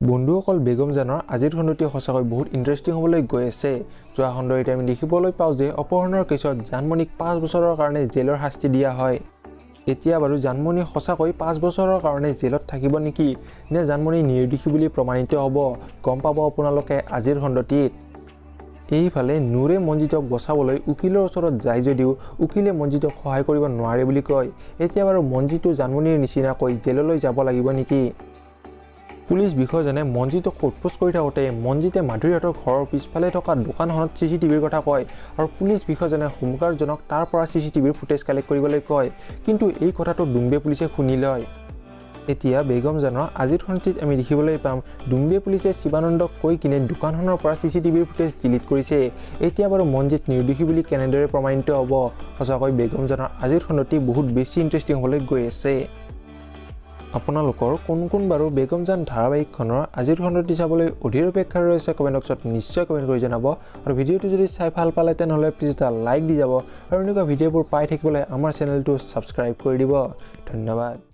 বন্ধুসকল বেগম জানৰ আজিৰ খণ্ডটি সঁচাকৈ বহুত ইণ্টাৰেষ্টিং হ'বলৈ গৈ আছে। যোৱা খণ্ডত আমি দেখিবলৈ পাওঁ যে অপহৰণৰ কেছত জানমণিক 5 বছৰৰ কাৰণে জেলৰ শাস্তি দিয়া হয়। এতিয়া বাৰু জানমণি সঁচাকৈ 5 বছৰৰ কাৰণে জেলত থাকিব নেকি, নে জানমণি নিৰ্দোষী বুলি প্ৰমাণিত হ'ব, গম পাব আপোনালোকে আজিৰ খণ্ডটিত। এইফালে নূৰে মঞ্জিতক বচাবলৈ উকিলৰ ওচৰত যায় যদিও উকিলে মঞ্জিতক সহায় কৰিব নোৱাৰে বুলি কয়। এতিয়া বাৰু মঞ্জিতো জানমণিৰ নিচিনাকৈ জেললৈ যাব লাগিব নেকি? পুলিচ বিষয়াজনে মঞ্জিতক সোধপোছ কৰি থাকোঁতে মঞ্জিতে মাধুৰীহঁতৰ ঘৰৰ পিছফালে থকা দোকানখনত CCTVৰ কথা কয় আৰু পুলিচ বিষয়াজনে হোমগাৰ্ডজনক তাৰ পৰা CCTVৰ ফুটেজ কালেক্ট কৰিবলৈ কয়। কিন্তু এই কথাটো ডুম্বে পুলিচে শুনি লয়। এতিয়া বেগম জানৰ আজিৰ খণ্ডটিত আমি দেখিবলৈ পাম ডুম্বে পুলিচে শিৱানন্দক কৈ কিনে দোকানখনৰ পৰা CCTVৰ ফুটেজ ডিলিট কৰিছে। এতিয়া বাৰু মঞ্জিত নিৰ্দোষী বুলি কেনেদৰে প্ৰমাণিত হ'ব? সঁচাকৈ বেগম জানৰ আজিৰ খণ্ডটি বহুত বেছি ইণ্টাৰেষ্টিং হ'বলৈ গৈ আছে। আপোনালোকৰ কোন বাৰু বেগম জান ধাৰাবাহিকখনৰ আজিৰ খণ্ডটি চাবলৈ অধীৰ অপেক্ষা ৰৈছে? কমেণ্ট বক্সত নিশ্চয় কমেণ্ট কৰি জনাব আৰু ভিডিঅ'টো যদি চাই ভাল পালে তেনেহ'লে প্লিজ এটা লাইক দি যাব আৰু এনেকুৱা ভিডিঅ'বোৰ পাই থাকিবলৈ আমাৰ চেনেলটো ছাবস্ক্ৰাইব কৰি দিব। ধন্যবাদ।